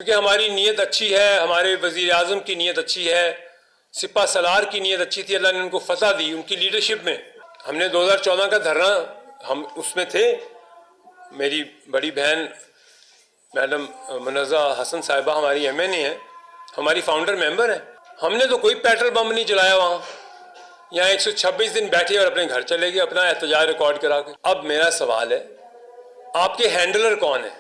کیونکہ ہماری نیت اچھی ہے، ہمارے وزیر اعظم کی نیت اچھی ہے، سپہ سالار کی نیت اچھی تھی، اللہ نے ان کو فتح دی ان کی لیڈرشپ میں۔ ہم نے 2014 کا دھرنا ہم اس میں تھے، میری بڑی بہن میڈم منزہ حسن صاحبہ ہماری ایم این اے ہیں، ہماری فاؤنڈر ممبر ہیں۔ ہم نے تو کوئی پیٹرول بم نہیں جلایا وہاں، یہاں 126 دن بیٹھے اور اپنے گھر چلے گئے اپنا احتجاج ریکارڈ کرا کے۔ اب میرا سوال ہے، آپ کے ہینڈلر کون ہیں؟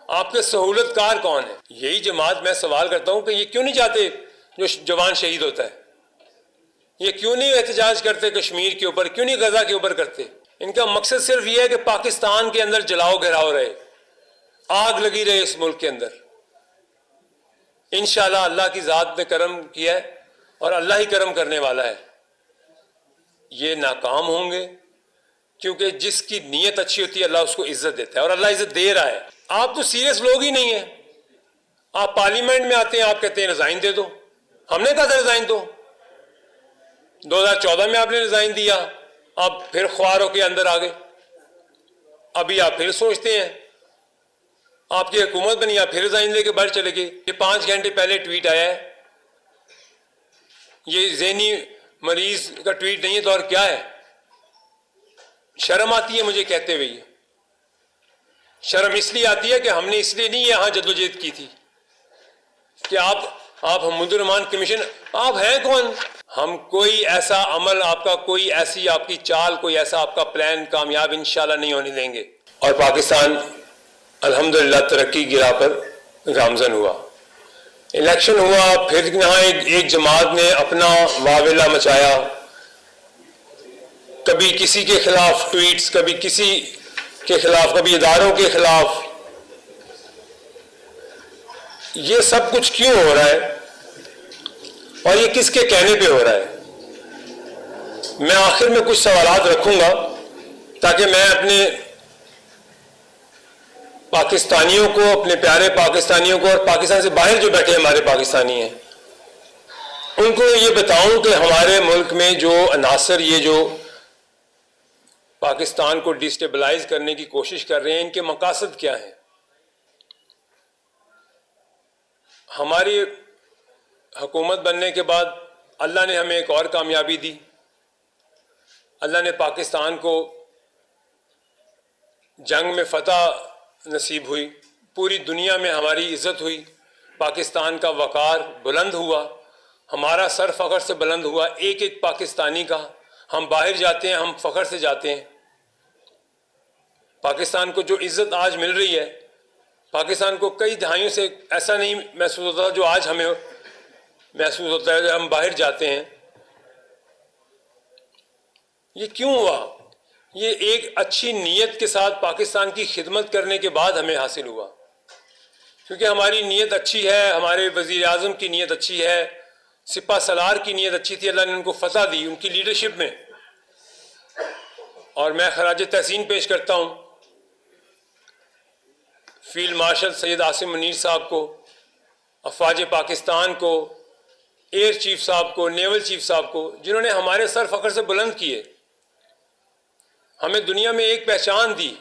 آپ کے سہولت کار کون ہیں؟ یہی جماعت میں سوال کرتا ہوں کہ یہ کیوں نہیں جاتے جو جوان شہید ہوتا ہے؟ یہ کیوں نہیں احتجاج کرتے کشمیر کے اوپر؟ کیوں نہیں غزہ کے اوپر کرتے؟ ان کا مقصد صرف یہ ہے کہ پاکستان کے اندر جلاؤ گھراؤ رہے، آگ لگی رہے اس ملک کے اندر۔ انشاءاللہ اللہ کی ذات نے کرم کیا ہے اور اللہ ہی کرم کرنے والا ہے، یہ ناکام ہوں گے، کیونکہ جس کی نیت اچھی ہوتی ہے اللہ اس کو عزت دیتا ہے اور اللہ عزت دے رہا ہے۔ آپ تو سیریس لوگ ہی نہیں ہیں، آپ پارلیمنٹ میں آتے ہیں، آپ کہتے ہیں ریزائن دے دو۔ ہم نے کہا تھا ریزائن دو، 2014 میں آپ نے ریزائن دیا، اب پھر خواروں کے اندر آ گئے، ابھی آپ پھر سوچتے ہیں، آپ کی حکومت بنی آپ پھر ریزائن لے کے باہر چلے گئے۔ یہ 5 گھنٹے پہلے ٹویٹ آیا ہے، یہ ذہنی مریض کا ٹویٹ نہیں ہے تو اور کیا ہے؟ شرم آتی ہے مجھے کہتے ہوئے، شرم اس لیے آتی ہے کہ ہم نے اس لیے نہیں یہاں جدوجہد کی تھی کہ آپ حمود الرحمان کمیشن، آپ ہیں کون؟ ہم کوئی ایسا عمل آپ کا، کوئی ایسی آپ کی چال، کوئی ایسا آپ کا پلان کامیاب انشاءاللہ نہیں ہونے دیں گے۔ اور پاکستان الحمدللہ ترقی کی راہ پر گامزن ہوا، الیکشن ہوا، پھر یہاں ایک جماعت نے اپنا واویلا مچایا، کبھی کسی کے خلاف ٹویٹس، کبھی کسی کے خلاف، کبھی اداروں کے خلاف۔ یہ سب کچھ کیوں ہو رہا ہے اور یہ کس کے کہنے پہ ہو رہا ہے؟ میں آخر میں کچھ سوالات رکھوں گا تاکہ میں اپنے پاکستانیوں کو، اپنے پیارے پاکستانیوں کو اور پاکستان سے باہر جو بیٹھے ہمارے پاکستانی ہیں ان کو یہ بتاؤں کہ ہمارے ملک میں جو عناصر یہ جو پاکستان کو ڈیسٹیبلائز کرنے کی کوشش کر رہے ہیں، ان کے مقاصد کیا ہیں۔ ہماری حکومت بننے کے بعد اللہ نے ہمیں ایک اور کامیابی دی، اللہ نے پاکستان کو جنگ میں فتح نصیب ہوئی، پوری دنیا میں ہماری عزت ہوئی، پاکستان کا وقار بلند ہوا، ہمارا سر فخر سے بلند ہوا، ایک ایک پاکستانی کا۔ ہم باہر جاتے ہیں ہم فخر سے جاتے ہیں۔ پاکستان کو جو عزت آج مل رہی ہے، پاکستان کو کئی دہائیوں سے ایسا نہیں محسوس ہوتا جو آج ہمیں محسوس ہوتا ہے جب ہم باہر جاتے ہیں۔ یہ کیوں ہوا؟ یہ ایک اچھی نیت کے ساتھ پاکستان کی خدمت کرنے کے بعد ہمیں حاصل ہوا، کیونکہ ہماری نیت اچھی ہے، ہمارے وزیر اعظم کی نیت اچھی ہے، سپہ سالار کی نیت اچھی تھی، اللہ نے ان کو فتح دی ان کی لیڈرشپ میں۔ اور میں خراج تحسین پیش کرتا ہوں فیلڈ مارشل سید عاصم منیر صاحب کو، افواج پاکستان کو، ایئر چیف صاحب کو، نیول چیف صاحب کو، جنہوں نے ہمارے سر فخر سے بلند کیے، ہمیں دنیا میں ایک پہچان دی،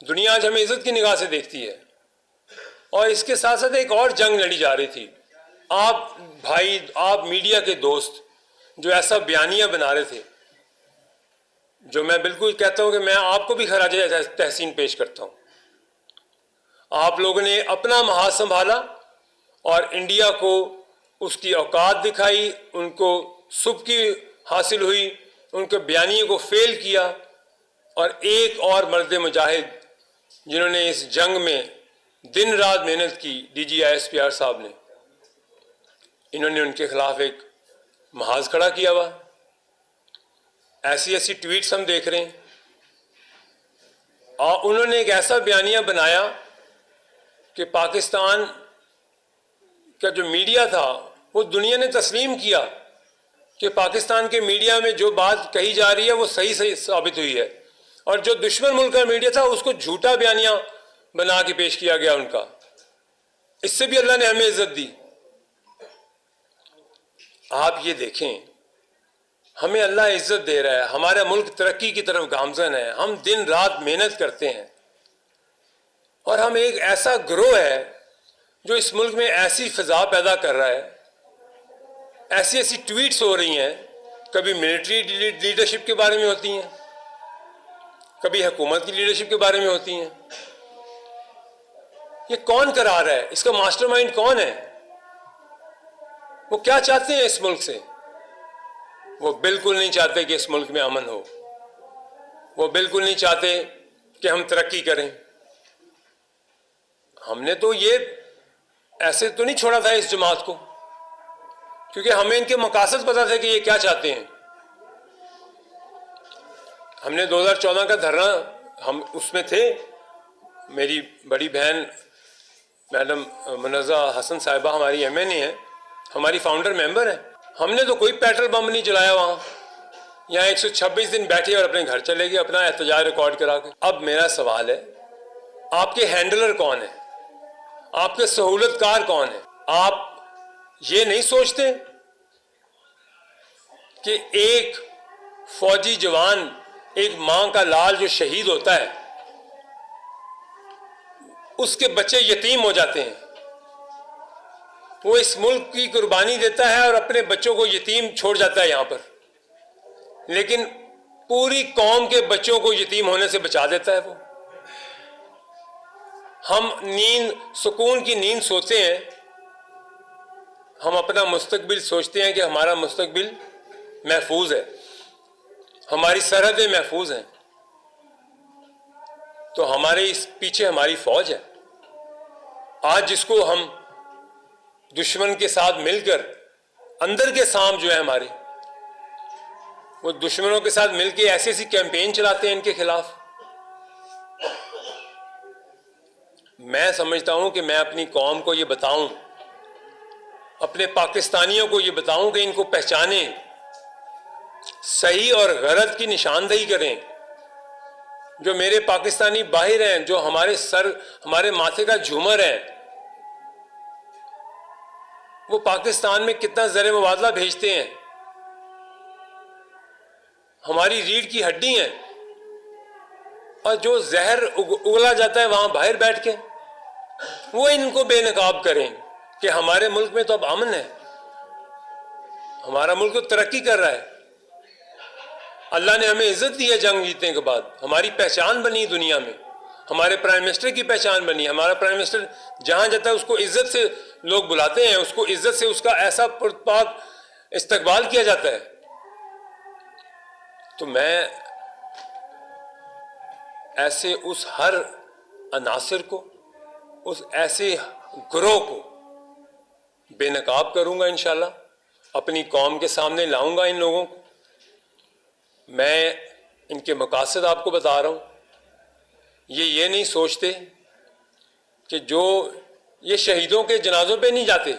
دنیا آج ہمیں عزت کی نگاہ سے دیکھتی ہے۔ اور اس کے ساتھ ساتھ ایک اور جنگ لڑی جا رہی تھی۔ آپ بھائی، آپ میڈیا کے دوست جو ایسا بیانیہ بنا رہے تھے، جو میں بالکل کہتا ہوں کہ میں آپ کو بھی خراج تحسین پیش کرتا ہوں، آپ لوگوں نے اپنا محاذ سنبھالا اور انڈیا کو اس کی اوقات دکھائی، ان کو سبکی حاصل ہوئی، ان کے بیانیے کو فیل کیا، اور ایک اور مرد مجاہد جنہوں نے اس جنگ میں دن رات محنت کی، D G I S P R صاحب نے، انہوں نے ان کے خلاف ایک محاذ کھڑا کیا ہوا۔ ایسی ایسی ٹویٹس ہم دیکھ رہے ہیں، اور انہوں نے ایک ایسا بیانیہ بنایا کہ پاکستان کا جو میڈیا تھا وہ دنیا نے تسلیم کیا کہ پاکستان کے میڈیا میں جو بات کہی جا رہی ہے وہ صحیح ثابت ہوئی ہے، اور جو دشمن ملک کا میڈیا تھا اس کو جھوٹا بیانیہ بنا کے پیش کیا گیا ان کا۔ اس سے بھی اللہ نے ہمیں عزت دی۔ آپ یہ دیکھیں، ہمیں اللہ عزت دے رہا ہے، ہمارا ملک ترقی کی طرف گامزن ہے، ہم دن رات محنت کرتے ہیں، اور ہم ایک ایسا گروہ ہے جو اس ملک میں ایسی فضا پیدا کر رہا ہے، ایسی ایسی ٹویٹس ہو رہی ہیں، کبھی ملٹری لیڈرشپ کے بارے میں ہوتی ہیں، کبھی حکومت کی لیڈرشپ کے بارے میں ہوتی ہیں. یہ کون کرا رہا ہے؟ اس کا ماسٹر مائنڈ کون ہے؟ وہ کیا چاہتے ہیں اس ملک سے؟ وہ بالکل نہیں چاہتے کہ اس ملک میں امن ہو، وہ بالکل نہیں چاہتے کہ ہم ترقی کریں. ہم نے تو یہ ایسے تو نہیں چھوڑا تھا اس جماعت کو، کیونکہ ہمیں ان کے مقاصد پتہ تھے کہ یہ کیا چاہتے ہیں. ہم نے 2014 کا دھرنا، ہم اس میں تھے. میری بڑی بہن میڈم منزہ حسن صاحبہ ہماری ایم این اے ہیں، ہماری فاؤنڈر ممبر ہیں. ہم نے تو کوئی پیٹرول بم نہیں چلایا وہاں. یہاں 126 دن بیٹھے اور اپنے گھر چلے گئے اپنا احتجاج ریکارڈ کرا کے. اب میرا سوال ہے، آپ کے ہینڈلر کون ہیں؟ آپ کے سہولت کار کون ہیں؟ آپ یہ نہیں سوچتے کہ ایک فوجی جوان، ایک ماں کا لال جو شہید ہوتا ہے، اس کے بچے یتیم ہو جاتے ہیں. وہ اس ملک کی قربانی دیتا ہے اور اپنے بچوں کو یتیم چھوڑ جاتا ہے یہاں پر، لیکن پوری قوم کے بچوں کو یتیم ہونے سے بچا دیتا ہے وہ. ہم سکون کی نیند سوتے ہیں، ہم اپنا مستقبل سوچتے ہیں کہ ہمارا مستقبل محفوظ ہے، ہماری سرحدیں محفوظ ہیں. تو ہمارے اس پیچھے ہماری فوج ہے. آج جس کو ہم دشمن کے ساتھ مل کر، اندر کے سانپ جو ہے ہمارے، وہ دشمنوں کے ساتھ مل کے ایسی ایسی کیمپین چلاتے ہیں ان کے خلاف. میں سمجھتا ہوں کہ میں اپنی قوم کو یہ بتاؤں، اپنے پاکستانیوں کو یہ بتاؤں کہ ان کو پہچانیں، صحیح اور غلط کی نشاندہی کریں. جو میرے پاکستانی باہر ہیں، جو ہمارے ماتھے کا جھومر ہیں، وہ پاکستان میں کتنا زر مبادلہ بھیجتے ہیں، ہماری ریڑھ کی ہڈی ہیں، اور جو زہر اگلا جاتا ہے وہاں باہر بیٹھ کے، وہ ان کو بے نقاب کریں کہ ہمارے ملک میں تو اب امن ہے، ہمارا ملک تو ترقی کر رہا ہے. اللہ نے ہمیں عزت دی ہے جنگ جیتنے کے بعد، ہماری پہچان بنی دنیا میں، ہمارے پرائم منسٹر کی پہچان بنی. ہمارا پرائم منسٹر جہاں جاتا ہے اس کو عزت سے لوگ بلاتے ہیں، اس کو عزت سے اس کا ایسا پاک استقبال کیا جاتا ہے. تو میں ایسے اس ہر عناصر کو، اس ایسے گروہ کو بے نقاب کروں گا انشاءاللہ، اپنی قوم کے سامنے لاؤں گا ان لوگوں کو. میں ان کے مقاصد آپ کو بتا رہا ہوں. یہ نہیں سوچتے کہ جو یہ شہیدوں کے جنازوں پہ نہیں جاتے.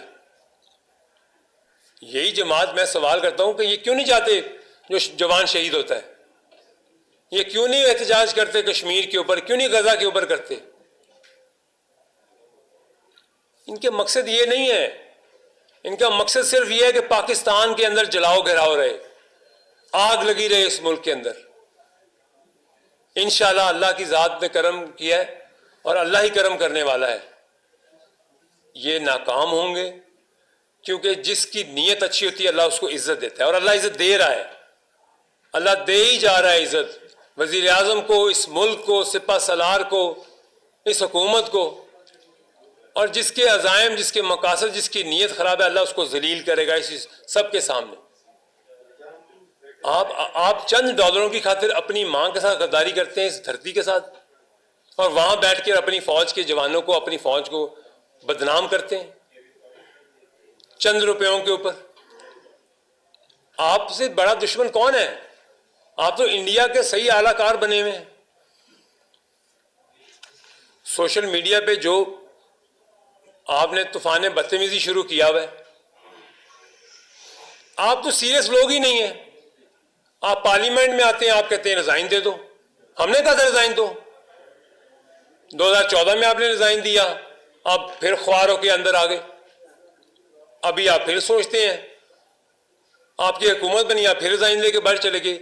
یہی جماعت میں سوال کرتا ہوں کہ یہ کیوں نہیں جاتے جو جوان شہید ہوتا ہے؟ یہ کیوں نہیں احتجاج کرتے کشمیر کے اوپر؟ کیوں نہیں غزہ کے اوپر کرتے؟ ان کے مقصد یہ نہیں ہے. ان کا مقصد صرف یہ ہے کہ پاکستان کے اندر جلاؤ گھراؤ رہے، آگ لگی رہے اس ملک کے اندر. انشاءاللہ اللہ کی ذات نے کرم کیا ہے اور اللہ ہی کرم کرنے والا ہے. یہ ناکام ہوں گے، کیونکہ جس کی نیت اچھی ہوتی ہے اللہ اس کو عزت دیتا ہے، اور اللہ عزت دے رہا ہے، اللہ دے ہی جا رہا ہے عزت وزیر اعظم کو، اس ملک کو، سپہ سالار کو، اس حکومت کو. اور جس کے عزائم، جس کے مقاصد، جس کی نیت خراب ہے، اللہ اس کو ذلیل کرے گا اس سب کے سامنے. آپ چند ڈالروں کی خاطر اپنی ماں کے ساتھ غداری کرتے ہیں اس دھرتی کے ساتھ، اور وہاں بیٹھ کر اپنی فوج کے جوانوں کو، اپنی فوج کو بدنام کرتے ہیں چند روپیوں کے اوپر. آپ سے بڑا دشمن کون ہے؟ آپ تو انڈیا کے صحیح اعلی کار بنے ہوئے ہیں. سوشل میڈیا پہ جو آپ نے طوفان بدتمیزی شروع کیا ہوا ہے، آپ تو سیریس لوگ ہی نہیں ہیں. آپ پارلیمنٹ میں آتے ہیں، آپ کہتے ہیں ریزائن دے دو. ہم نے کہا تھا ریزائن دو. 2014 میں آپ نے ریزائن دیا، آپ پھر خوار ہو کے اندر آ گئے. ابھی آپ پھر سوچتے ہیں، آپ کی حکومت بنی، آپ پھر ریزائن لے کے باہر چلے گئے.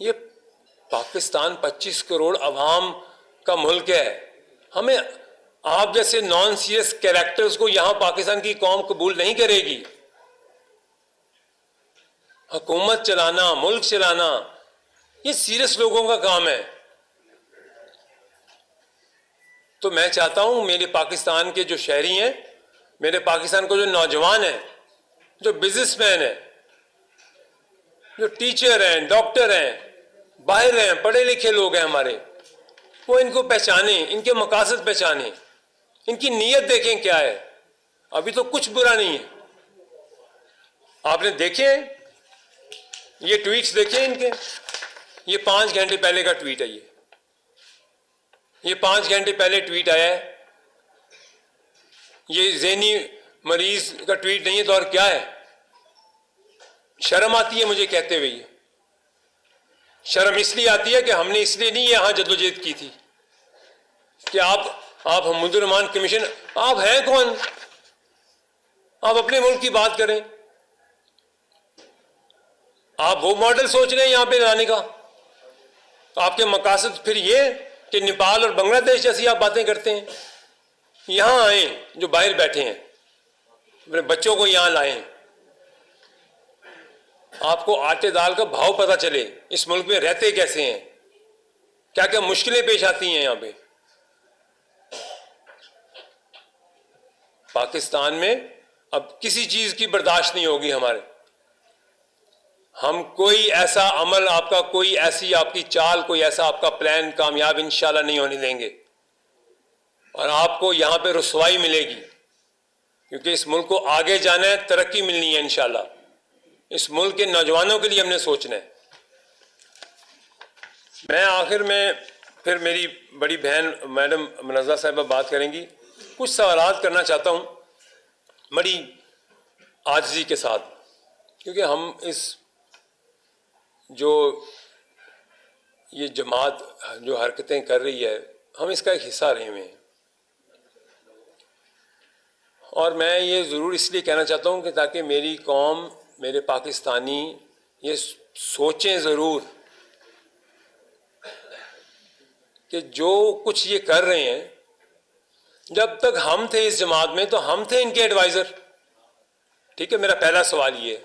یہ پاکستان 25 کروڑ عوام کا ملک ہے. ہمیں آپ جیسے نان سیریس کیریکٹرز کو یہاں پاکستان کی قوم قبول نہیں کرے گی. حکومت چلانا، ملک چلانا، یہ سیریس لوگوں کا کام ہے. تو میں چاہتا ہوں میرے پاکستان کے جو شہری ہیں، میرے پاکستان کو جو نوجوان ہیں، جو بزنس مین ہیں، جو ٹیچر ہیں، ڈاکٹر ہیں، باہر ہیں، پڑھے لکھے لوگ ہیں ہمارے، وہ ان کو پہچانیں، ان کے مقاصد پہچانیں، ان کی نیت دیکھیں کیا ہے. ابھی تو کچھ برا نہیں ہے. آپ نے دیکھے یہ ٹویٹس دیکھے ان کے، یہ 5 گھنٹے پہلے کا ٹویٹ ہے. یہ 5 گھنٹے پہلے ٹویٹ آیا ہے. یہ ذہنی مریض کا ٹویٹ نہیں ہے تو اور کیا ہے؟ شرم آتی ہے مجھے کہتے ہوئے. شرم اس لیے آتی ہے کہ ہم نے اس لیے نہیں یہاں جدوجہد کی تھی کہ آپ حمود الرحمان کمیشن، آپ ہیں کون؟ آپ اپنے ملک کی بات کریں. آپ وہ ماڈل سوچ رہے ہیں یہاں پہ لانے کا. آپ کے مقاصد پھر یہ کہ نیپال اور بنگلہ دیش جیسی آپ باتیں کرتے ہیں. یہاں آئیں جو باہر بیٹھے ہیں، اپنے بچوں کو یہاں لائیں، آپ کو آٹے دال کا بھاؤ پتہ چلے، اس ملک میں رہتے کیسے ہیں، کیا کیا مشکلیں پیش آتی ہیں. یہاں پہ پاکستان میں اب کسی چیز کی برداشت نہیں ہوگی ہمارے. ہم کوئی ایسا عمل آپ کا، کوئی ایسی آپ کی چال، کوئی ایسا آپ کا پلان کامیاب انشاءاللہ نہیں ہونے دیں گے. اور آپ کو یہاں پہ رسوائی ملے گی، کیونکہ اس ملک کو آگے جانا ہے، ترقی ملنی ہے انشاءاللہ. اس ملک کے نوجوانوں کے لیے ہم نے سوچنا ہے. میں آخر میں پھر میری بڑی بہن میڈم منزہ صاحبہ بات کریں گی. کچھ سوالات کرنا چاہتا ہوں بڑی عاجزی کے ساتھ، کیونکہ ہم اس جو یہ جماعت جو حرکتیں کر رہی ہے، ہم اس کا ایک حصہ رہے ہوئے ہیں. اور میں یہ ضرور اس لیے کہنا چاہتا ہوں کہ تاکہ میری قوم، میرے پاکستانی یہ سوچیں ضرور کہ جو کچھ یہ کر رہے ہیں، جب تک ہم تھے اس جماعت میں تو ہم تھے ان کے ایڈوائزر. ٹھیک ہے، میرا پہلا سوال یہ ہے.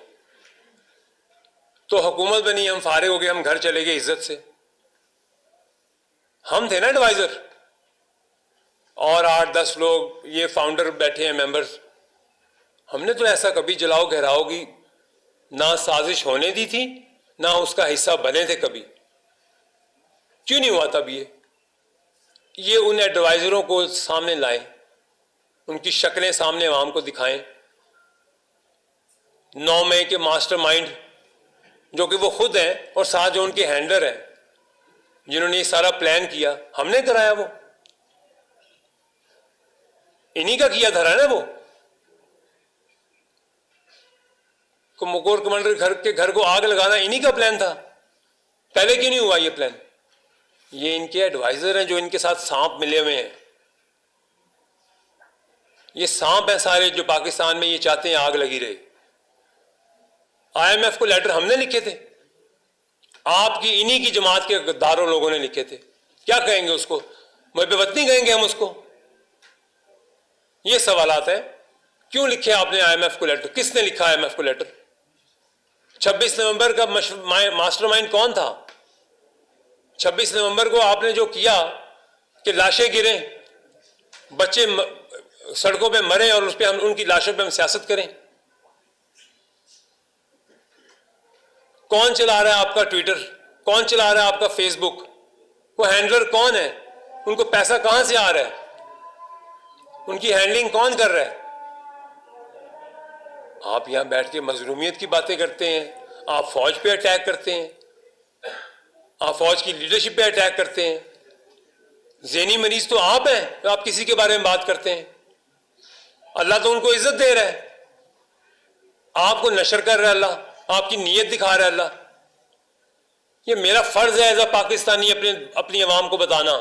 تو حکومت بنی، ہم فارغ ہو گئے، ہم گھر چلے گئے عزت سے. ہم تھے نا ایڈوائزر، اور 8-10 لوگ یہ فاؤنڈر بیٹھے ہیں، ممبرز. ہم نے تو ایسا کبھی جلاؤ گھیراؤ کی نہ سازش ہونے دی تھی، نہ اس کا حصہ بنے تھے کبھی. کیوں نہیں ہوا تب؟ یہ ان ایڈوائزروں کو سامنے لائیں، ان کی شکلیں سامنے عوام کو دکھائیں. 9 مئی کے ماسٹر مائنڈ جو کہ وہ خود ہیں، اور ساتھ جو ان کے ہینڈلر ہیں جنہوں نے یہ سارا پلان کیا، ہم نے کرایا، وہ انہی کا کیا دھرا نا. وہ مکور کمانڈر کے گھر کو آگ لگانا انہی کا پلان تھا. پہلے کیوں نہیں ہوا یہ پلان؟ یہ ان کے ایڈوائزر ہیں جو ان کے ساتھ سانپ ملے ہوئے ہیں. یہ سانپ ہیں سارے جو پاکستان میں یہ چاہتے ہیں آگ لگی رہے. IMF کو لیٹر ہم نے لکھے تھے، آپ کی انہی کی جماعت کے غداروں لوگوں نے لکھے تھے. کیا کہیں گے اس کو؟ محب وطنی کہیں گے ہم اس کو؟ یہ سوالات ہیں. کیوں لکھے آپ نے IMF کو لیٹر؟ کس نے لکھا IMF کو لیٹر؟ 26 نومبر کا ماسٹر مائنڈ کون تھا؟ 26 نومبر کو آپ نے جو کیا کہ لاشیں گریں، بچے سڑکوں پہ مریں، اور اس پہ ہم ان کی لاشوں پہ ہم سیاست کریں. کون چلا رہا ہے آپ کا ٹویٹر؟ کون چلا رہا ہے آپ کا فیس بک؟ وہ ہینڈلر کون ہے؟ ان کو پیسہ کہاں سے آ رہا ہے؟ ان کی ہینڈلنگ کون کر رہا ہے؟ آپ یہاں بیٹھ کے مظلومیت کی باتیں کرتے ہیں، آپ فوج پہ اٹیک کرتے ہیں، آپ فوج کی لیڈرشپ پہ اٹیک کرتے ہیں. ذہنی مریض تو آپ ہیں، تو آپ کسی کے بارے میں بات کرتے ہیں. اللہ تو ان کو عزت دے رہا ہے، آپ کو نشر کر رہا ہے اللہ، آپ کی نیت دکھا رہا ہے اللہ. یہ میرا فرض ہے ایز اے پاکستانی اپنی عوام کو بتانا